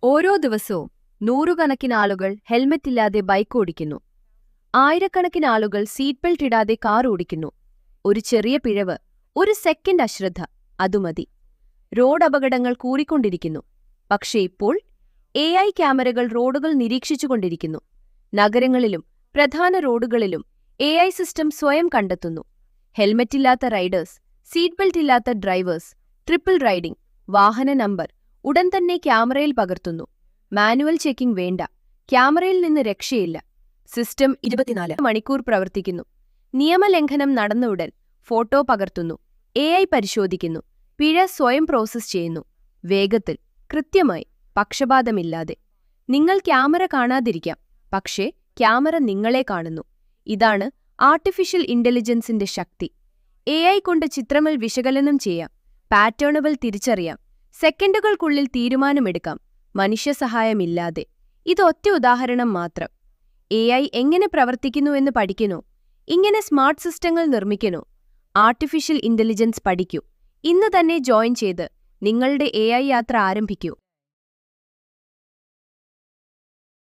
ഓരോ ദിവസവും നൂറുകണക്കിന് ആളുകൾ ഹെൽമെറ്റില്ലാതെ ബൈക്ക് ഓടിക്കുന്നു. ആയിരക്കണക്കിന് ആളുകൾ സീറ്റ് ബെൽറ്റ് ഇടാതെ കാർ ഓടിക്കുന്നു. ഒരു ചെറിയ പിഴവ്, ഒരു സെക്കൻഡ് അശ്രദ്ധ, അതുമതി. റോഡ് അപകടങ്ങൾ കൂടിക്കൊണ്ടിരിക്കുന്നു. പക്ഷേ ഇപ്പോൾ AI ക്യാമറകൾ റോഡുകൾ നിരീക്ഷിച്ചുകൊണ്ടിരിക്കുന്നു. നഗരങ്ങളിലും പ്രധാന റോഡുകളിലും AI സിസ്റ്റം സ്വയം കണ്ടെത്തുന്നു. ഹെൽമെറ്റില്ലാത്ത റൈഡേഴ്സ്, സീറ്റ് ബെൽറ്റ് ഇല്ലാത്ത ഡ്രൈവേഴ്സ്, ട്രിപ്പിൾ റൈഡിംഗ്, വാഹന നമ്പർ ഉടൻ തന്നെ ക്യാമറയിൽ പകർത്തുന്നു. മാനുവൽ ചെക്കിംഗ് വേണ്ട, ക്യാമറയിൽ നിന്ന് രക്ഷയില്ല. സിസ്റ്റം 24 മണിക്കൂർ പ്രവർത്തിക്കുന്നു. നിയമലംഘനം നടന്ന ഉടൻ ഫോട്ടോ പകർത്തുന്നു. AI പരിശോധിക്കുന്നു. പിഴ സ്വയം പ്രോസസ് ചെയ്യുന്നു. വേഗത്തിൽ, കൃത്യമായി, പക്ഷപാതമില്ലാതെ. നിങ്ങൾ ക്യാമറ കാണാതിരിക്കാം, പക്ഷേ ക്യാമറ നിങ്ങളെ കാണുന്നു. ഇതാണ് ആർട്ടിഫിഷ്യൽ ഇന്റലിജൻസിന്റെ ശക്തി. AI കൊണ്ട് ചിത്രങ്ങൾ വിശകലനം ചെയ്യാം, പാറ്റേണുകൾ തിരിച്ചറിയാം, സെക്കൻഡുകൾക്കുള്ളിൽ തീരുമാനമെടുക്കാം, മനുഷ്യസഹായമില്ലാതെ. ഇതൊറ്റ ഉദാഹരണം മാത്രം. AI എങ്ങനെ പ്രവർത്തിക്കുന്നുവെന്ന് പഠിക്കണോ? ഇങ്ങനെ സ്മാർട്ട് സിസ്റ്റങ്ങൾ നിർമ്മിക്കണോ? ആർട്ടിഫിഷ്യൽ ഇന്റലിജൻസ് പഠിക്കൂ. ഇന്ന് തന്നെ ജോയിൻ ചെയ്ത് നിങ്ങളുടെ AI യാത്ര ആരംഭിക്കൂ.